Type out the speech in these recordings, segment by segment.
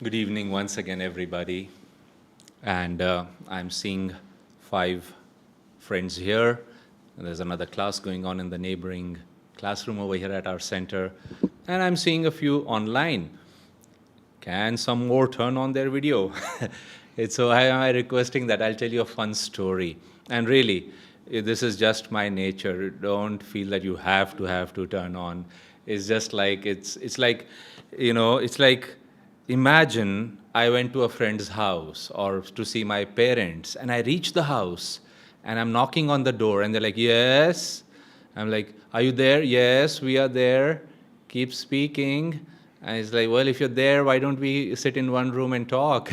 Good evening once again, everybody. And I'm seeing 5 friends here. And there's another class going on in the neighboring classroom over here at our center. And I'm seeing a few online. Can some more turn on their video? So I requesting that I'll tell you a fun story. And really, this is just my nature. Don't feel that you have to turn on. It's just like it's like, it's like, imagine I went to a friend's house or to see my parents, and I reach the house and I'm knocking on the door, and they're like, "Yes." I'm like, "Are you there?" "Yes, we are there." "Keep speaking." And it's like, "Well, if you're there, why don't we sit in one room and talk?"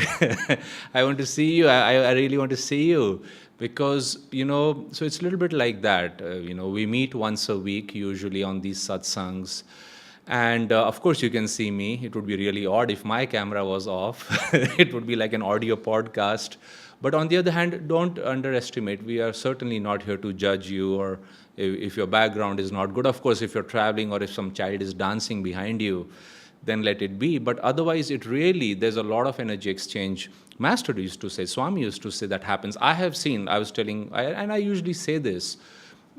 "I want to see you. I really want to see you." Because, so it's a little bit like that. We meet once a week, usually on these satsangs. And of course, you can see me. It would be really odd if my camera was off. It would be like an audio podcast. But on the other hand, don't underestimate. We are certainly not here to judge you, or if your background is not good. Of course, if you're traveling or if some child is dancing behind you, then let it be. But otherwise, there's a lot of energy exchange. Master used to say, Swami used to say that happens. I have seen, I was telling, and I usually say this,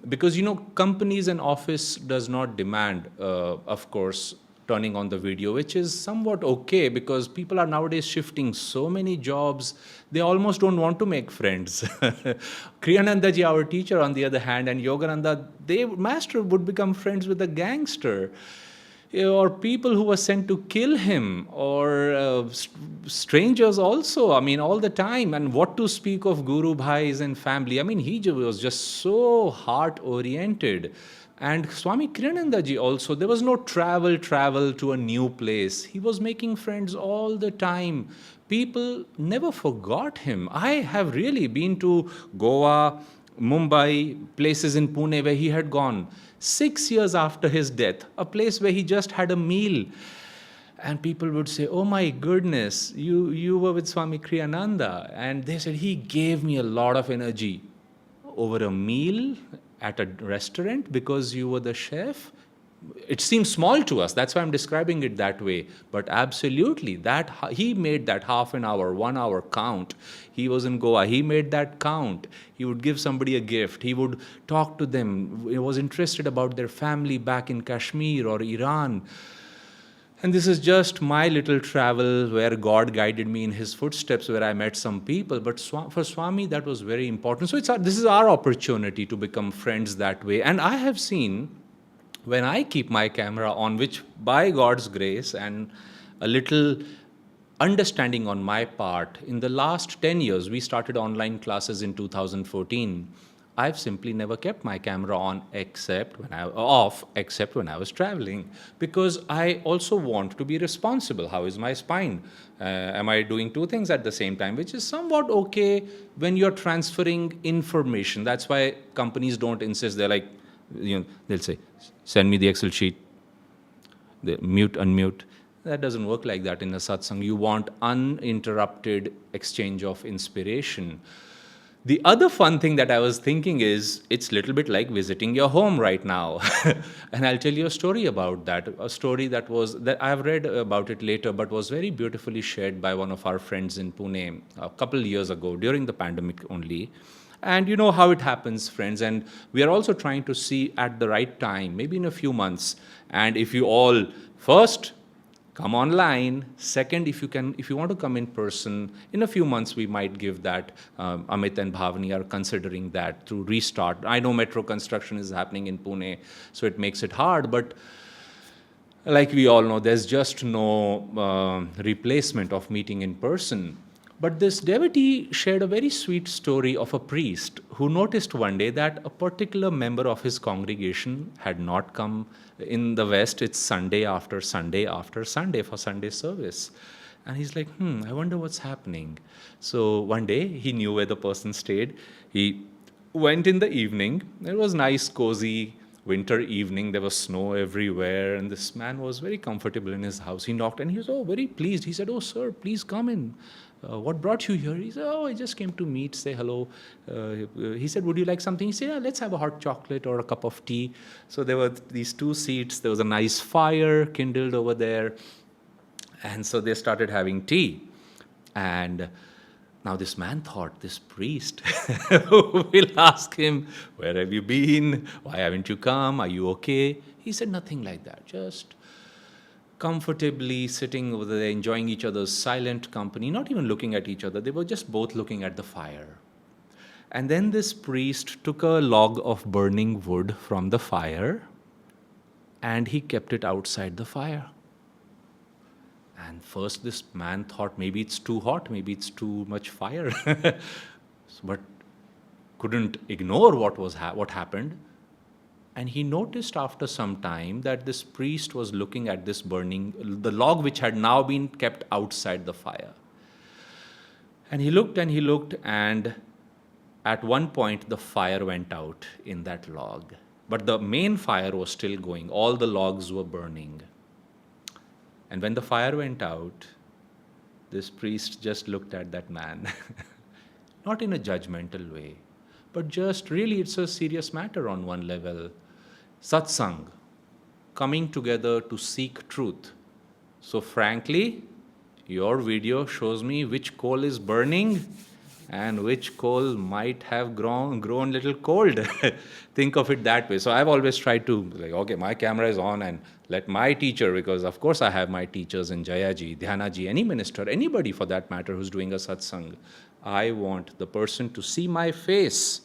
because companies and office does not demand, of course, turning on the video, which is somewhat okay, because people are nowadays shifting so many jobs, they almost don't want to make friends. Kriyananda ji, our teacher, on the other hand, and Yogananda, master would become friends with a gangster, or people who were sent to kill him, or strangers also, I mean, all the time. And what to speak of Guru Bhais and family? I mean, he was just so heart-oriented. And Swami Kriyananda ji also, there was no travel to a new place. He was making friends all the time. People never forgot him. I have really been to Goa, Mumbai, places in Pune where he had gone 6 years after his death, a place where he just had a meal. And people would say, "Oh my goodness, you were with Swami Kriyananda." And they said, "He gave me a lot of energy." Over a meal at a restaurant because you were the chef? It seems small to us. That's why I'm describing it that way. But absolutely, that he made that half an hour, 1 hour count. He was in Goa. He made that count. He would give somebody a gift. He would talk to them. He was interested about their family back in Kashmir or Iran. And this is just my little travel where God guided me in his footsteps, where I met some people. But for Swami, that was very important. So this is our opportunity to become friends that way. And I have seen, when I keep my camera on, which by God's grace and a little understanding on my part, in the last 10 years, we started online classes in 2014. I've simply never kept my camera on except when I was traveling, because I also want to be responsible. How is my spine? Am I doing 2 things at the same time, which is somewhat okay when you're transferring information. That's why companies don't insist. They're like, they'll say, "Send me the Excel sheet." They mute, unmute. That doesn't work like that in a satsang. You want uninterrupted exchange of inspiration. The other fun thing that I was thinking is, it's a little bit like visiting your home right now. And I'll tell you a story about that. A story that I've read about it later, but was very beautifully shared by one of our friends in Pune a couple years ago, during the pandemic only. And you know how it happens, friends. And we are also trying to see at the right time, maybe in a few months. And if you all, first, come online. Second, if you want to come in person, in a few months we might give that. Amit and Bhavani are considering that through restart. I know metro construction is happening in Pune, so it makes it hard. But like we all know, there's just no replacement of meeting in person. But this devotee shared a very sweet story of a priest who noticed one day that a particular member of his congregation had not come. In the West, it's Sunday after Sunday after Sunday for Sunday service. And he's like, I wonder what's happening. So one day, he knew where the person stayed. He went in the evening. It was nice, cozy winter evening. There was snow everywhere. And this man was very comfortable in his house. He knocked and he was very pleased. He said, "Oh, sir, please come in. What brought you here?" He said, "Oh, I just came to meet, say hello." He said, "Would you like something?" He said, "Yeah, let's have a hot chocolate or a cup of tea." So there were these 2 seats. There was a nice fire kindled over there. And so they started having tea. And now this man thought, this priest will ask him, where have you been? Why haven't you come? Are you okay? He said nothing like that. Just comfortably sitting over there, enjoying each other's silent company, not even looking at each other. They were just both looking at the fire. And then this priest took a log of burning wood from the fire and he kept it outside the fire. And first this man thought maybe it's too hot, maybe it's too much fire, but couldn't ignore what happened. And he noticed after some time that this priest was looking at this burning, the log which had now been kept outside the fire. And he looked, and at one point the fire went out in that log. But the main fire was still going. All the logs were burning. And when the fire went out, this priest just looked at that man, not in a judgmental way, but just really it's a serious matter on one level. Satsang, coming together to seek truth. So frankly, your video shows me which coal is burning and which coal might have grown a little cold. Think of it that way. So I've always tried to, okay, my camera is on and let my teacher, because of course I have my teachers in Jayaji, Dhyanaji, any minister, anybody for that matter who's doing a satsang. I want the person to see my face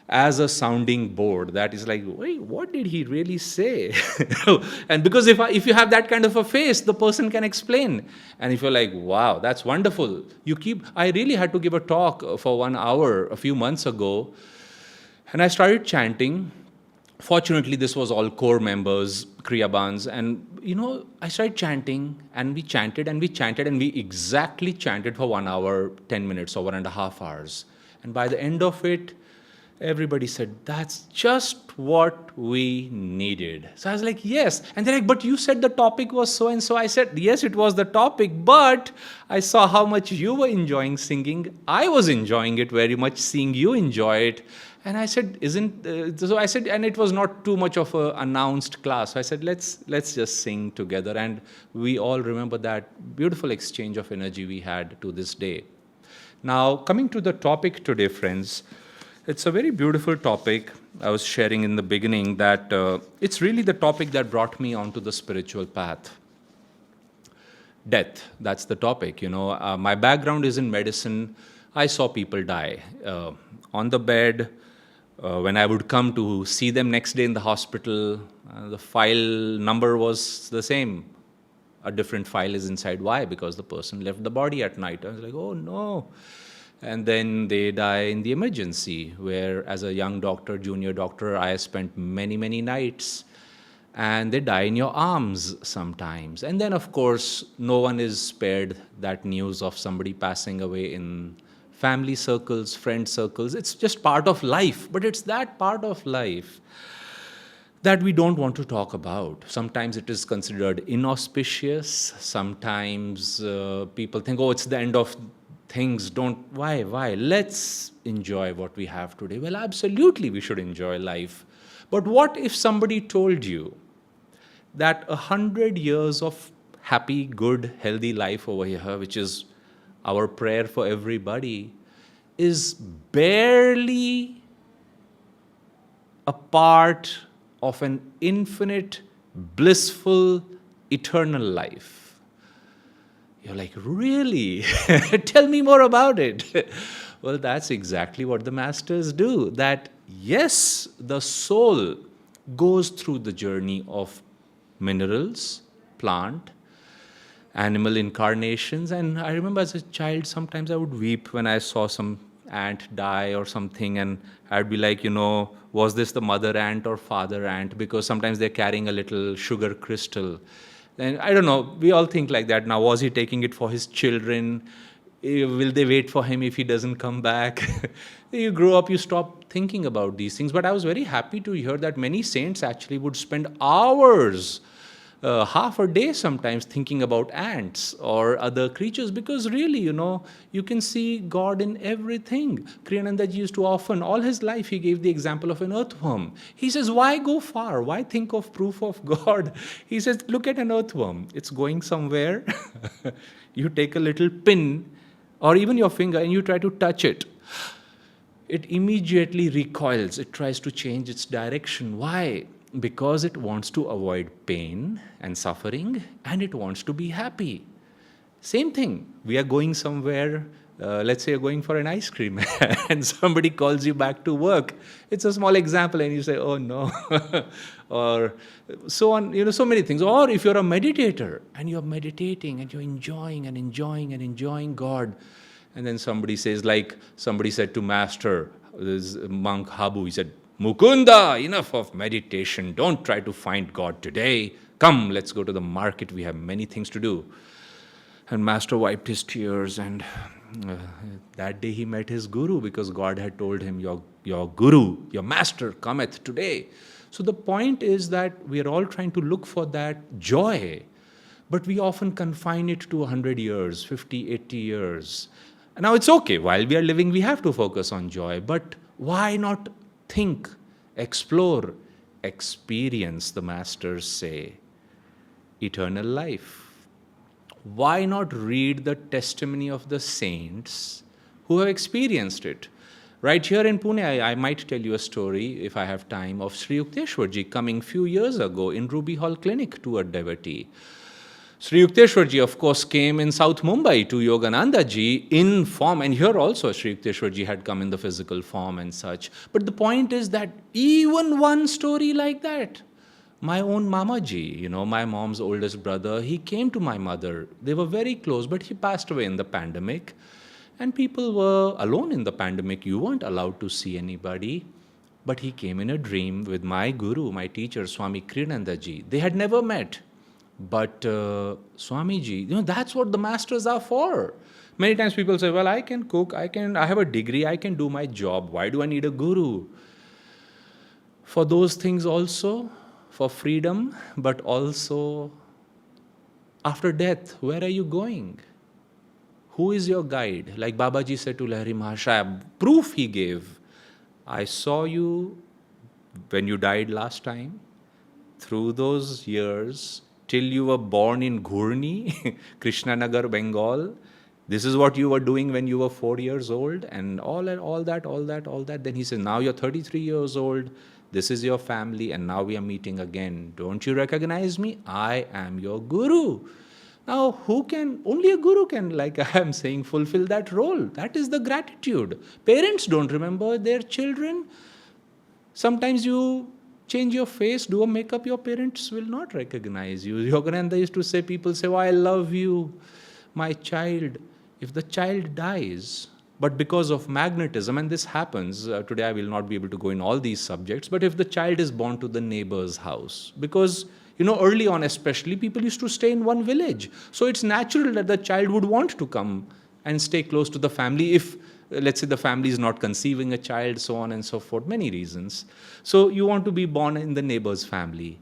as a sounding board that is like, wait, what did he really say? And because if you have that kind of a face, the person can explain. And if you're like, wow, that's wonderful. I really had to give a talk for 1 hour a few months ago, and I started chanting. Fortunately, this was all core members, Kriyabans, and I started chanting, and we chanted, and we exactly chanted for 1 hour, 10 minutes, or 1.5 hours. And by the end of it, everybody said, that's just what we needed. So I was like, yes. And they're like, but you said the topic was so and so. I said, yes, it was the topic, but I saw how much you were enjoying singing. I was enjoying it very much, seeing you enjoy it. And I said, and it was not too much of an announced class. So I said, let's just sing together. And we all remember that beautiful exchange of energy we had to this day. Now, coming to the topic today, friends, it's a very beautiful topic. I was sharing in the beginning that it's really the topic that brought me onto the spiritual path. Death, that's the topic. My background is in medicine. I saw people die on the bed. When I would come to see them next day in the hospital, the file number was the same. A different file is inside. Why? Because the person left the body at night. I was like, oh no. And then they die in the emergency, where as a young doctor, junior doctor, I spent many, many nights. And they die in your arms sometimes. And then, of course, no one is spared that news of somebody passing away in family circles, friend circles. It's just part of life. But it's that part of life that we don't want to talk about. Sometimes it is considered inauspicious. Sometimes people think, oh, it's the end of things. Why? Let's enjoy what we have today. Well, absolutely, we should enjoy life. But what if somebody told you that 100 years of happy, good, healthy life over here, which is our prayer for everybody, is barely a part of an infinite, blissful, eternal life? You're like, really? Tell me more about it. Well, that's exactly what the masters do. That, yes, the soul goes through the journey of minerals, plant, animal incarnations. And I remember as a child, sometimes I would weep when I saw some ant die or something. And I'd be like, was this the mother ant or father ant? Because sometimes they're carrying a little sugar crystal. And I don't know, we all think like that. Now, was he taking it for his children? Will they wait for him if he doesn't come back? You grow up, you stop thinking about these things. But I was very happy to hear that many saints actually would spend hours half a day sometimes thinking about ants or other creatures, because really, you can see God in everything. Kriyananda ji used to often, all his life, he gave the example of an earthworm. He says, why go far? Why think of proof of God? He says, look at an earthworm. It's going somewhere. You take a little pin or even your finger and you try to touch it. It immediately recoils. It tries to change its direction. Why? Because it wants to avoid pain and suffering, and it wants to be happy. Same thing. We are going somewhere, let's say you're going for an ice cream, and somebody calls you back to work. It's a small example, and you say, oh no. Or so on, so many things. Or if you're a meditator, and you're meditating, and you're enjoying and enjoying and enjoying God, and then somebody says, like somebody said to Master, this monk Habu, he said, Mukunda, enough of meditation. Don't try to find God today. Come, let's go to the market. We have many things to do. And Master wiped his tears, and that day he met his guru, because God had told him, your guru, your master cometh today. So the point is that we are all trying to look for that joy, but we often confine it to 100 years, 50, 80 years. Now it's okay, while we are living, we have to focus on joy, but why not think, explore, experience, the masters say, eternal life? Why not read the testimony of the saints who have experienced it? Right here in Pune, I might tell you a story, if I have time, of Sri Yukteswarji coming few years ago in Ruby Hall Clinic to a devotee. Sri Yukteswarji, of course, came in South Mumbai to Yogananda ji in form, and here also Sri Yukteswarji had come in the physical form and such. But the point is that even one story like that, my own Mama ji, my mom's oldest brother, he came to my mother. They were very close, but he passed away in the pandemic. And people were alone in the pandemic. You weren't allowed to see anybody. But he came in a dream with my guru, my teacher, Swami Kriyananda ji. They had never met. But Swamiji, that's what the masters are for. Many times people say, well, I can cook, I have a degree, I can do my job. Why do I need a guru? For those things also, for freedom, but also after death, where are you going? Who is your guide? Like Babaji said to Lahiri Mahashaya, proof he gave. I saw you when you died last time, through those years, till you were born in Ghurni, Krishnanagar, Bengal. This is what you were doing when you were 4 years old, and all that. Then he said, now you're 33 years old. This is your family, and now we are meeting again. Don't you recognize me? I am your guru. Now, only a guru can, like I am saying, fulfill that role. That is the gratitude. Parents don't remember their children. Sometimes you change your face, do a makeup, your parents will not recognize you. Yogananda used to say, people say, oh, I love you, my child. If the child dies, but because of magnetism, and this happens, today I will not be able to go in all these subjects, but if the child is born to the neighbor's house, because early on especially, people used to stay in one village. So it's natural that the child would want to come and stay close to the family if, let's say, the family is not conceiving a child, so on and so forth, many reasons. So you want to be born in the neighbor's family.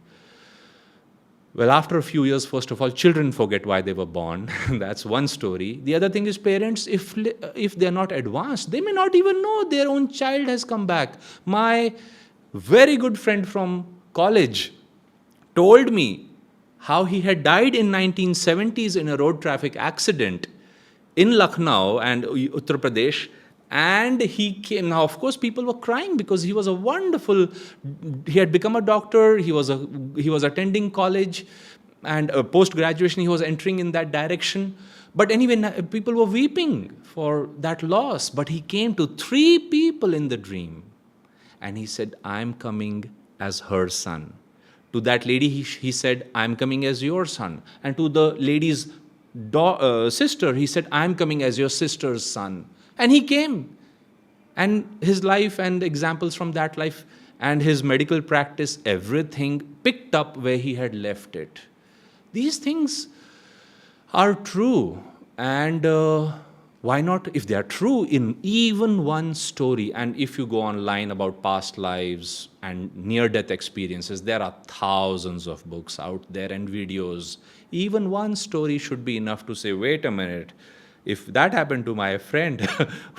Well, after a few years, first of all, children forget why they were born. That's one story. The other thing is parents, if they're not advanced, they may not even know their own child has come back. My very good friend from college told me how he had died in 1970s in a road traffic accident in Lucknow and Uttar Pradesh, and he came. Now, of course, people were crying because he was he had become a doctor, he was attending college, and post-graduation he was entering in that direction. But anyway, people were weeping for that loss. But he came to 3 people in the dream, and he said, I'm coming as her son. To that lady, he said, I'm coming as your son. And to the lady's sister, he said, I'm coming as your sister's son. And he came. And his life and examples from that life and his medical practice, everything picked up where he had left it. These things are true. And Why not, if they are true, in even one story? And if you go online about past lives and near-death experiences, there are thousands of books out there and videos. Even one story should be enough to say, wait a minute, if that happened to my friend,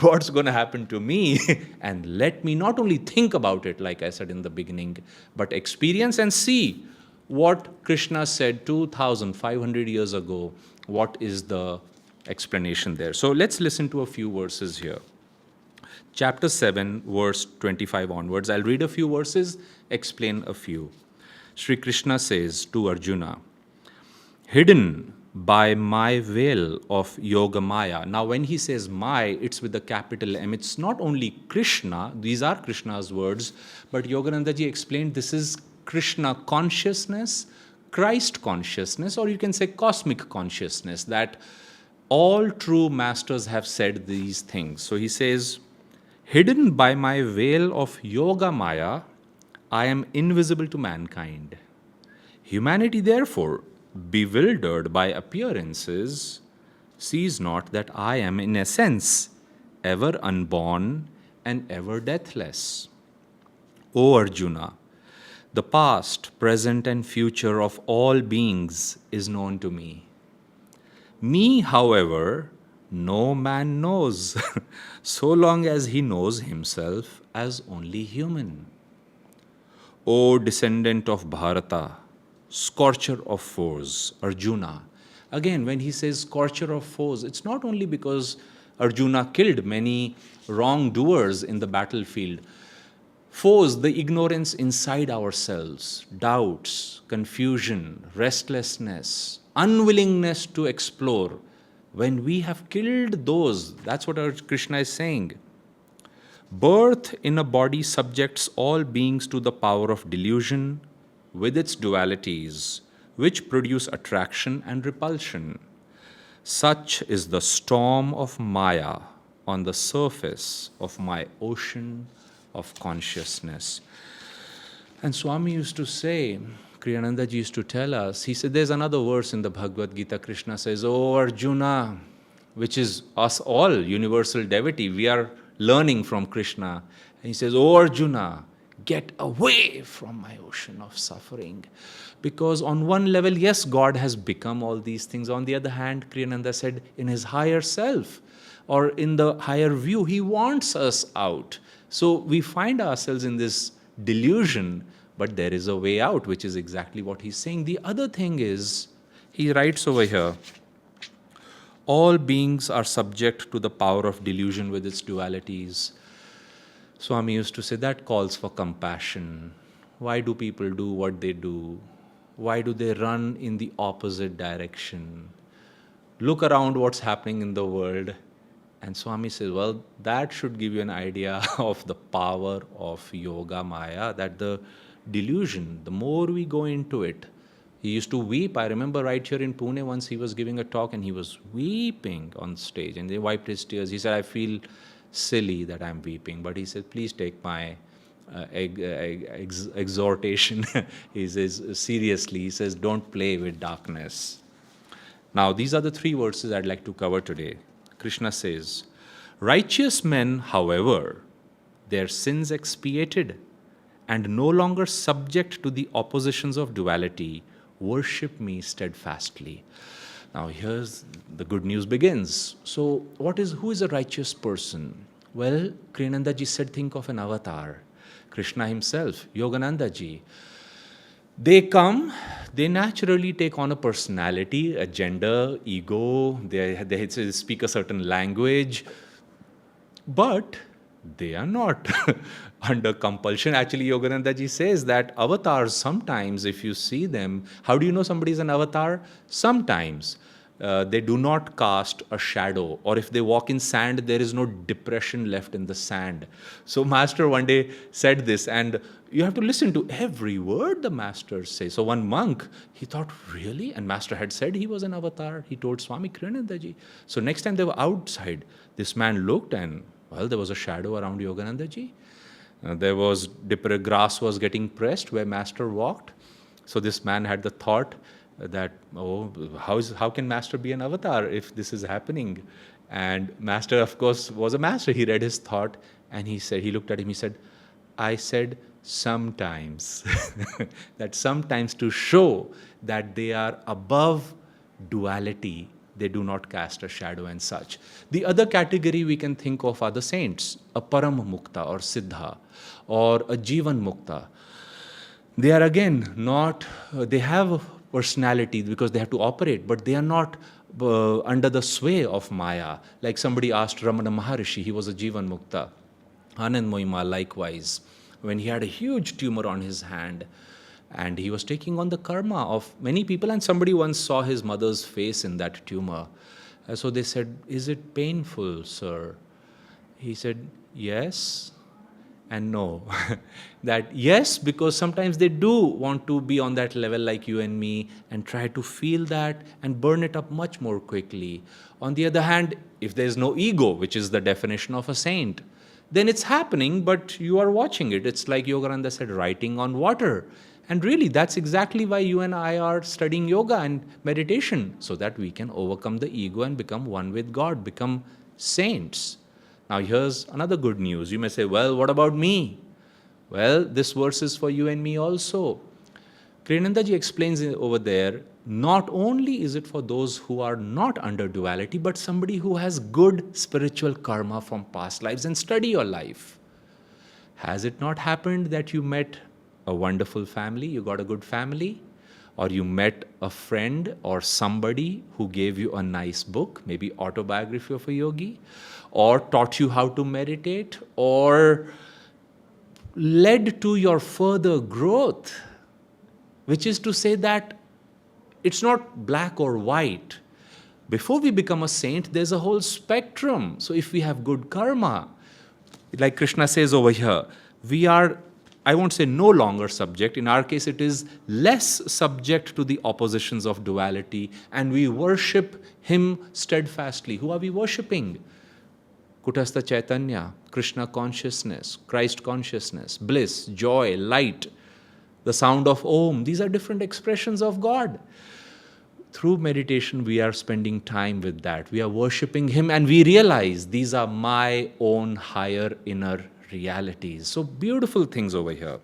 what's going to happen to me? And let me not only think about it, like I said in the beginning, but experience and see what Krishna said 2,500 years ago. What is the explanation there? So let's listen to a few verses here. Chapter 7, verse 25 onwards. I'll read a few verses, explain a few. Sri Krishna says to Arjuna, hidden by my veil of Yoga Maya. Now, when he says my, it's with a capital M. It's not only Krishna, these are Krishna's words, but Yogananda ji explained this is Krishna consciousness, Christ consciousness, or you can say cosmic consciousness, that all true masters have said these things. So he says, hidden by my veil of Yoga Maya, I am invisible to mankind. Humanity, therefore, bewildered by appearances, sees not that I am in essence ever unborn and ever deathless. O Arjuna, the past, present, and future of all beings is known to me. Me, however, no man knows, so long as he knows himself as only human. O descendant of Bharata, scorcher of foes, Arjuna. Again, when he says scorcher of foes, it's not only because Arjuna killed many wrongdoers in the battlefield. Foes, the ignorance inside ourselves, doubts, confusion, restlessness, unwillingness to explore. When we have killed those, that's what our Krishna is saying. Birth in a body subjects all beings to the power of delusion with its dualities, which produce attraction and repulsion. Such is the storm of Maya on the surface of my ocean of consciousness. And Swami used to say, Kriyananda ji used to tell us, he said, there's another verse in the Bhagavad Gita, Krishna says, oh Arjuna, which is us all, universal devotee, we are learning from Krishna. And he says, oh Arjuna, get away from my ocean of suffering. Because on one level, yes, God has become all these things. On the other hand, Kriyananda said, in his higher self, or in the higher view, he wants us out. So we find ourselves in this delusion, but there is a way out, which is exactly what he's saying. The other thing is, he writes over here, all beings are subject to the power of delusion with its dualities. Swami used to say that calls for compassion. Why do people do what they do? Why do they run in the opposite direction? Look around what's happening in the world. And Swami says, well, that should give you an idea of the power of Yoga Maya, that the delusion, the more we go into it, he used to weep. I remember right here in Pune, once he was giving a talk and he was weeping on stage and they wiped his tears. He said, I feel silly that I'm weeping, but he said, please take my exhortation. He says, seriously, he says, don't play with darkness. Now, these are the three verses I'd like to cover today. Krishna says, righteous men, however, their sins expiated and no longer subject to the oppositions of duality, worship me steadfastly. Now here's the good news begins. So who is a righteous person? Well, Kriyananda ji said, think of an avatar. Krishna himself, Yogananda ji. They come, they naturally take on a personality, a gender, ego, they speak a certain language, but they are not under compulsion. Actually, Yogananda ji says that avatars, sometimes if you see them, how do you know somebody is an avatar? Sometimes they do not cast a shadow, or if they walk in sand, there is no depression left in the sand. So Master one day said this, and you have to listen to every word the Master says. So one monk, he thought, really? And Master had said he was an avatar. He told Swami Kriyananda ji. So next time they were outside, this man looked and, well, there was a shadow around Yogananda ji. There was, grass was getting pressed where Master walked. So this man had the thought, that, oh, how can Master be an avatar if this is happening? And Master, of course, was a master. He read his thought and he looked at him, he said, I said sometimes. That sometimes to show that they are above duality, they do not cast a shadow and such. The other category we can think of are the saints, a Param Mukta or Siddha or a Jivan Mukta. They are again not, they have personality because they have to operate, but they are not under the sway of Maya. Like somebody asked Ramana Maharishi, he was a Jivan Mukta. Anand Moima likewise, when he had a huge tumor on his hand, and he was taking on the karma of many people, and somebody once saw his mother's face in that tumor. So they said, is it painful, sir? He said, yes and no. That yes, because sometimes they do want to be on that level like you and me and try to feel that and burn it up much more quickly. On the other hand, if there's no ego, which is the definition of a saint, then it's happening, but you are watching it. It's like Yogananda said, writing on water. And really, that's exactly why you and I are studying yoga and meditation, so that we can overcome the ego and become one with God, become saints. Now, here's another good news. You may say, well, what about me? Well, this verse is for you and me also. Kriyananda ji explains over there, not only is it for those who are not under duality, but somebody who has good spiritual karma from past lives, and study your life. Has it not happened that you met a wonderful family, you got a good family, or you met a friend or somebody who gave you a nice book, maybe autobiography of a yogi, or taught you how to meditate, or led to your further growth, which is to say that it's not black or white. Before we become a saint, there's a whole spectrum. So if we have good karma, like Krishna says over here, we are, I won't say no longer subject. In our case, it is less subject to the oppositions of duality, and we worship Him steadfastly. Who are we worshipping? Kutastha Chaitanya, Krishna consciousness, Christ consciousness, bliss, joy, light, the sound of Om. These are different expressions of God. Through meditation, we are spending time with that. We are worshipping Him, and we realize these are my own higher inner realities. So beautiful things over here.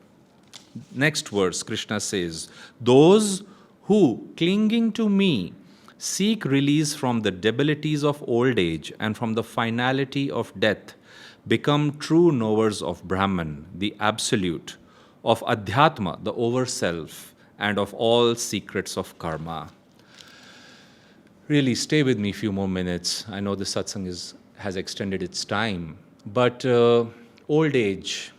Next verse, Krishna says, those who, clinging to me, seek release from the debilities of old age and from the finality of death, become true knowers of Brahman, the Absolute, of Adhyatma, the Over-Self, and of all secrets of karma. Really, stay with me a few more minutes. I know the satsang has extended its time, but old age.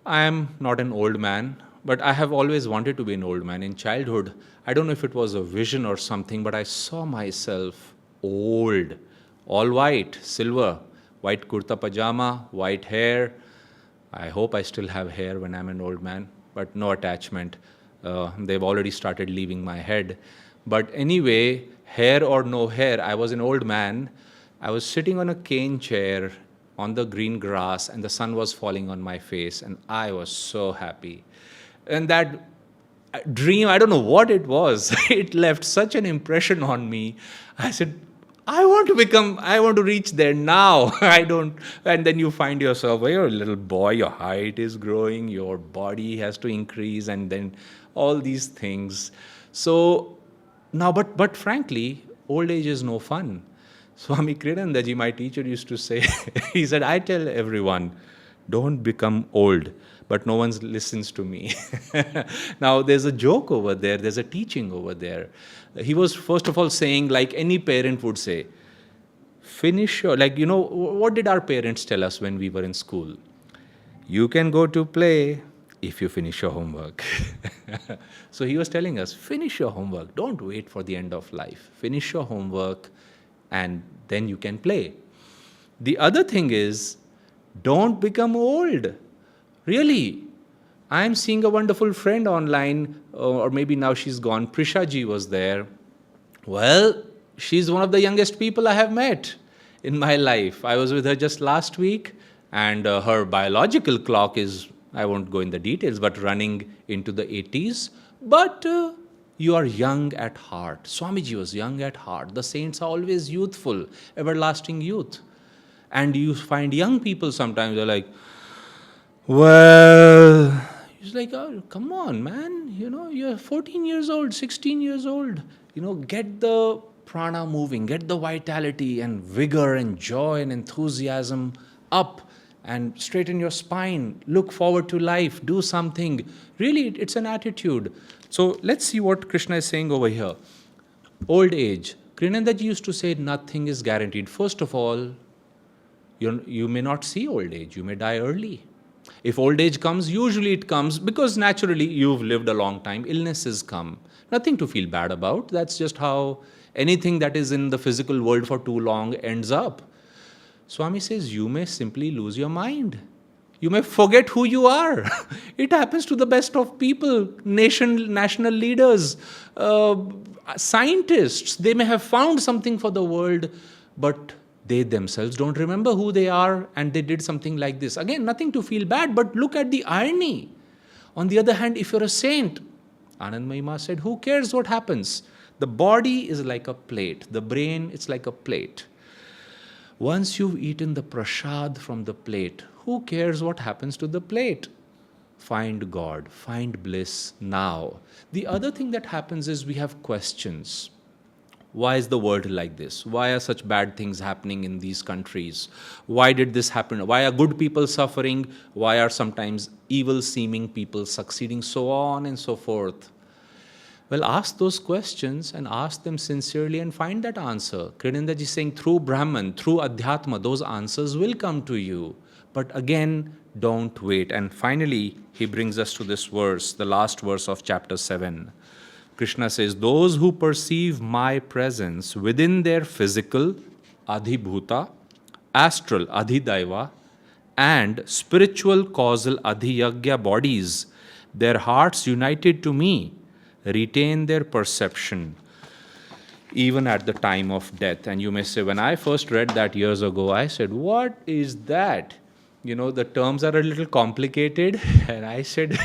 I am not an old man, but I have always wanted to be an old man. In childhood, I don't know if it was a vision or something, but I saw myself old, all white, silver, white kurta pajama, white hair. I hope I still have hair when I'm an old man, but no attachment. They've already started leaving my head. But anyway, hair or no hair, I was an old man. I was sitting on a cane chair on the green grass, and the sun was falling on my face, and I was so happy. And that dream, I don't know what it was, it left such an impression on me. I said, I want to reach there now. And then you find yourself, well, you're a little boy, your height is growing, your body has to increase, and then all these things. So now, but frankly, old age is no fun. Swami Kriyanandaji, my teacher, used to say, he said, I tell everyone, don't become old, but no one listens to me. Now, there's a joke over there, there's a teaching over there. He was, first of all, saying, like any parent would say, finish your, what did our parents tell us when we were in school? You can go to play if you finish your homework. So he was telling us, finish your homework. Don't wait for the end of life. Finish your homework, and then you can play. The other thing is, don't become old. Really. I'm seeing a wonderful friend online, or maybe now she's gone. Prisha ji was there. Well, she's one of the youngest people I have met in my life. I was with her just last week, and her biological clock is, I won't go in the details, but running into the 80s. But You are young at heart. Swamiji was young at heart. The saints are always youthful, everlasting youth. And you find young people sometimes, they're like, well, it's like, oh, come on, man. You're 14 years old, 16 years old. Get the prana moving, get the vitality and vigor and joy and enthusiasm up and straighten your spine. Look forward to life. Do something. Really, it's an attitude. So let's see what Krishna is saying over here. Old age. Kriyanandaji used to say nothing is guaranteed. First of all, you may not see old age. You may die early. If old age comes, usually it comes because naturally you've lived a long time. Illnesses come. Nothing to feel bad about. That's just how anything that is in the physical world for too long ends up. Swami says you may simply lose your mind. You may forget who you are. It happens to the best of people, national leaders, scientists. They may have found something for the world, but they themselves don't remember who they are, and they did something like this. Again, nothing to feel bad, but look at the irony. On the other hand, if you're a saint, Anand Mahima said, who cares what happens? The body is like a plate. The brain is like a plate. Once you've eaten the prasad from the plate, who cares what happens to the plate? Find God, find bliss now. The other thing that happens is we have questions. Why is the world like this? Why are such bad things happening in these countries? Why did this happen? Why are good people suffering? Why are sometimes evil-seeming people succeeding? So on and so forth. Well, ask those questions and ask them sincerely and find that answer. Kriyanandaji is saying through Brahman, through Adhyatma, those answers will come to you. But again, don't wait. And finally, he brings us to this verse, the last verse of chapter 7. Krishna says, those who perceive my presence within their physical, adhibhuta, astral, adhidaiva, and spiritual, causal, adhiyagya bodies, their hearts united to me, retain their perception even at the time of death. And you may say, when I first read that years ago, I said, what is that? The terms are a little complicated. And I said,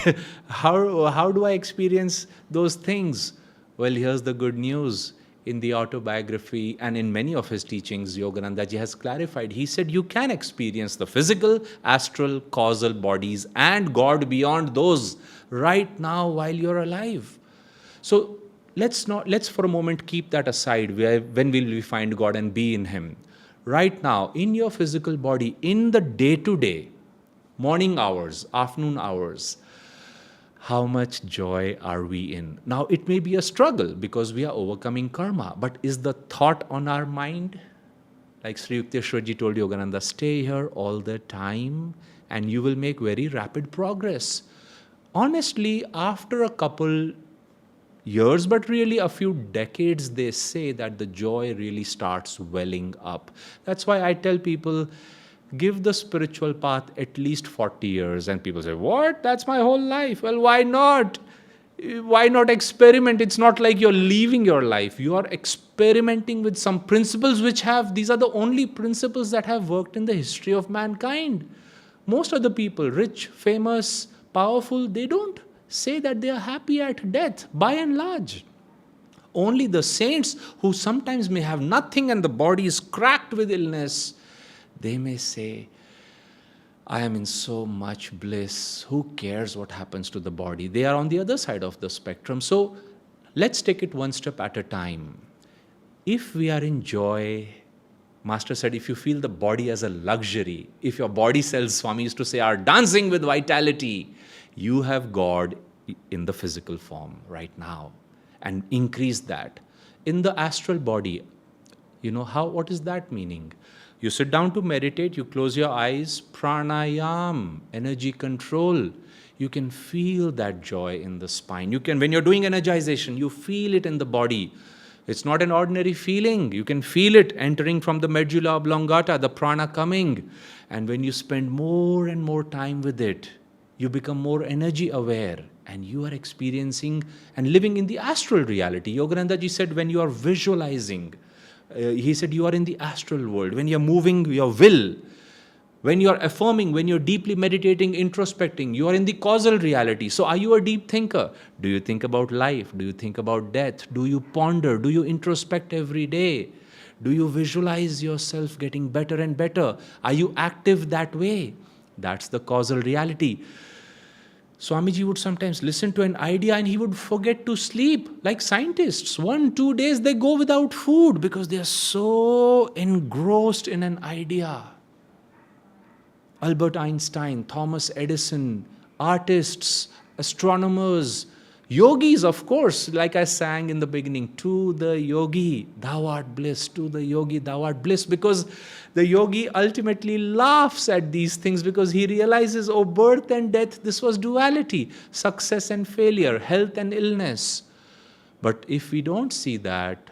how do I experience those things? Well, here's the good news. In the autobiography and in many of his teachings, Yogananda ji has clarified. He said you can experience the physical, astral, causal bodies and God beyond those right now while you're alive. So let's for a moment keep that aside. When will we find God and be in Him? Right now, in your physical body, in the day-to-day, morning hours, afternoon hours, how much joy are we in? Now, it may be a struggle because we are overcoming karma, but is the thought on our mind? Like Sri Yukteswarji told Yogananda, stay here all the time and you will make very rapid progress. Honestly, after a couple years, but really a few decades, they say that the joy really starts welling up. That's why I tell people, give the spiritual path at least 40 years. And people say, what? That's my whole life. Well, why not? Why not experiment? It's not like you're leaving your life. You are experimenting with some principles these are the only principles that have worked in the history of mankind. Most of the people, rich, famous, powerful, they don't say that they are happy at death, by and large. Only the saints who sometimes may have nothing and the body is cracked with illness, they may say, I am in so much bliss. Who cares what happens to the body? They are on the other side of the spectrum. So let's take it one step at a time. If we are in joy, Master said, if you feel the body as a luxury, if your body cells, Swami used to say, are dancing with vitality, you have God in the physical form right now, and increase that. In the astral body, what is that meaning? You sit down to meditate, you close your eyes, pranayam, energy control. You can feel that joy in the spine. When you're doing energization, you feel it in the body. It's not an ordinary feeling. You can feel it entering from the medulla oblongata, the prana coming. And when you spend more and more time with it, you become more energy aware and you are experiencing and living in the astral reality. Yogananda ji said, when you are visualizing, he said you are in the astral world. When you're moving your will, When you're affirming, when you're deeply meditating, introspecting, you are in the causal reality. So are you a deep thinker? Do you think about life? Do you think about death? Do you ponder? Do you introspect every day? Do you visualize yourself getting better and better? Are you active that way? That's the causal reality. Swamiji would sometimes listen to an idea and he would forget to sleep. Like scientists, 1-2 days they go without food because they are so engrossed in an idea. Albert Einstein, Thomas Edison, artists, astronomers, yogis, of course, like I sang in the beginning, to the yogi, thou art bliss, to the yogi, thou art bliss, because the yogi ultimately laughs at these things because he realizes, oh, birth and death, this was duality, success and failure, health and illness. But if we don't see that,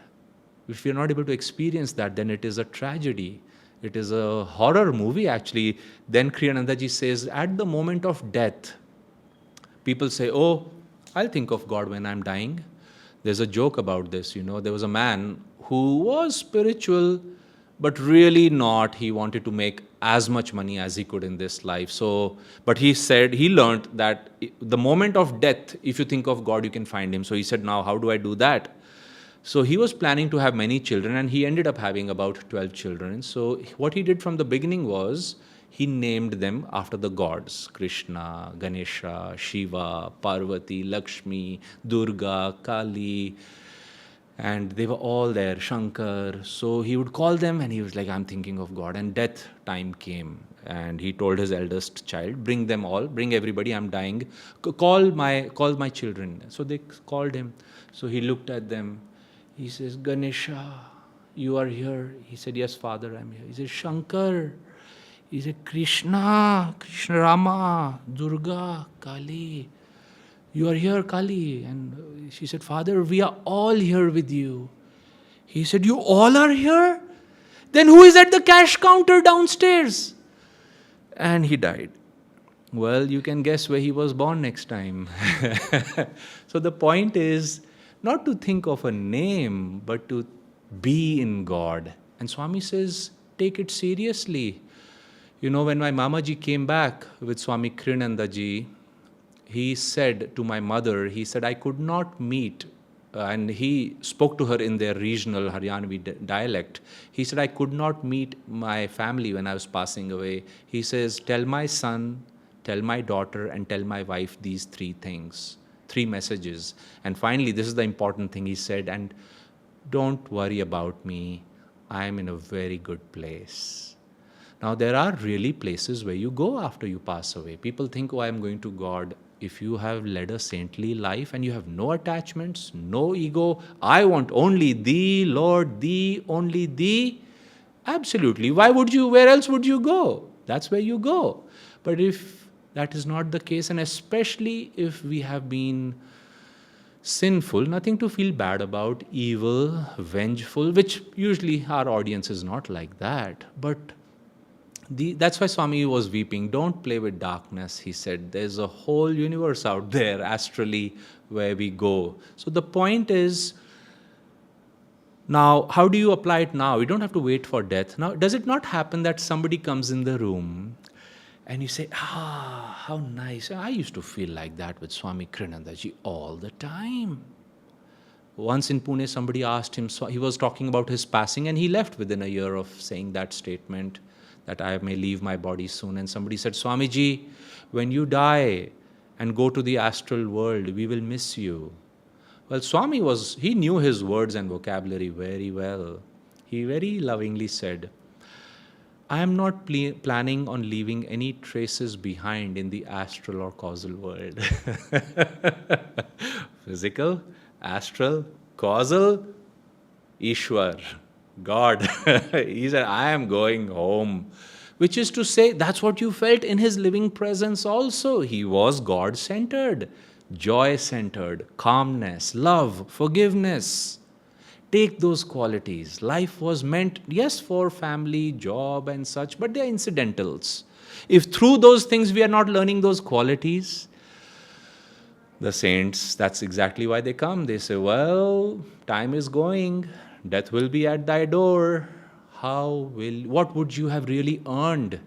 if we're not able to experience that, then it is a tragedy. It is a horror movie, actually. Then Kriyanandaji says, at the moment of death, people say, oh, I'll think of God when I'm dying. There's a joke about this, There was a man who was spiritual, but really not. He wanted to make as much money as he could in this life. But he said, he learned that the moment of death, if you think of God, you can find him. So he said, now how do I do that? So he was planning to have many children, and he ended up having about 12 children. So what he did from the beginning was, he named them after the gods: Krishna, Ganesha, Shiva, Parvati, Lakshmi, Durga, Kali, and they were all there, Shankar. So he would call them and he was like, I'm thinking of God. And death time came. And he told his eldest child, bring them all, bring everybody, I'm dying. Call my children. So they called him. So he looked at them. He says, Ganesha, you are here. He said, yes, Father, I'm here. He said, Shankar. He said, Krishna Rama, Durga, Kali. You are here, Kali. And she said, Father, we are all here with you. He said, you all are here? Then who is at the cash counter downstairs? And he died. Well, you can guess where he was born next time. So the point is, not to think of a name, but to be in God. And Swami says, take it seriously. When my Mamaji came back with Swami Kriyanandaji, he said to my mother, he said, I could not meet, and he spoke to her in their regional Haryanvi dialect. He said, I could not meet my family when I was passing away. He says, tell my son, tell my daughter, and tell my wife these 3 things. 3 messages. And finally, this is the important thing he said, and don't worry about me. I am in a very good place. Now, there are really places where you go after you pass away. People think, oh, I am going to God. If you have led a saintly life and you have no attachments, no ego, I want only Thee, Lord, Thee, only Thee, absolutely. Where else would you go? That's where you go. But if that is not the case, and especially if we have been sinful, nothing to feel bad about, evil, vengeful, which usually our audience is not like that. But that's why Swami was weeping. Don't play with darkness, he said. There's a whole universe out there, astrally, where we go. So the point is, now, how do you apply it now? You don't have to wait for death. Now, does it not happen that somebody comes in the room and you say, how nice. I used to feel like that with Swami Kriyanandaji all the time. Once in Pune, somebody asked him, so he was talking about his passing, and he left within a year of saying that statement, that I may leave my body soon. And somebody said, Swamiji, when you die and go to the astral world, we will miss you. Well, Swami he knew his words and vocabulary very well. He very lovingly said, I am not planning on leaving any traces behind in the astral or causal world. Physical, astral, causal, Ishwar, God. He said, I am going home. Which is to say, that's what you felt in his living presence also. He was God-centered, joy-centered, calmness, love, forgiveness. Take those qualities. Life was meant, yes, for family, job and such, but they are incidentals. If through those things we are not learning those qualities, the saints, that's exactly why they come. They say, well, time is going, death will be at thy door. What would you have really earned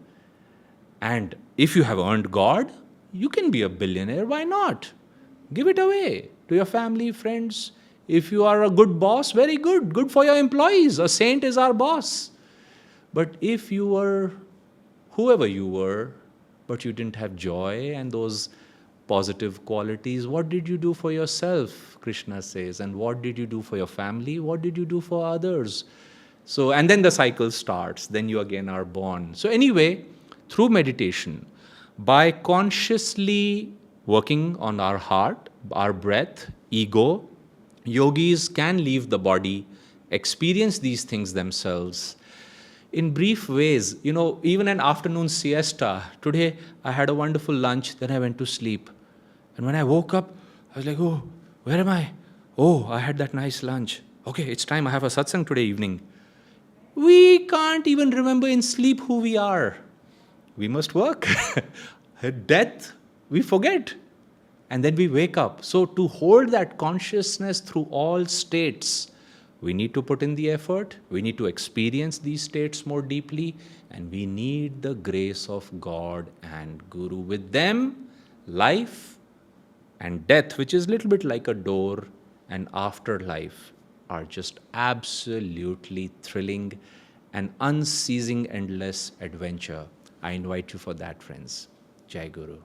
And if you have earned God, you can be a billionaire. Why not? Give it away to your family, friends. If you are a good boss, very good. Good for your employees. A saint is our boss. But if you were whoever you were, but you didn't have joy and those positive qualities, what did you do for yourself, Krishna says? And what did you do for your family? What did you do for others? So, and then the cycle starts. Then you again are born. So anyway, through meditation, by consciously working on our heart, our breath, ego, yogis can leave the body, experience these things themselves in brief ways. Even an afternoon siesta. Today, I had a wonderful lunch, then I went to sleep. And when I woke up, I was like, oh, where am I? Oh, I had that nice lunch. Okay, it's time. I have a satsang today evening. We can't even remember in sleep who we are. We must work. Death, we forget. And then we wake up. So to hold that consciousness through all states, we need to put in the effort. We need to experience these states more deeply. And we need the grace of God and Guru. With them, life and death, which is a little bit like a door, and afterlife are just absolutely thrilling and unceasing, endless adventure. I invite you for that, friends. Jai Guru.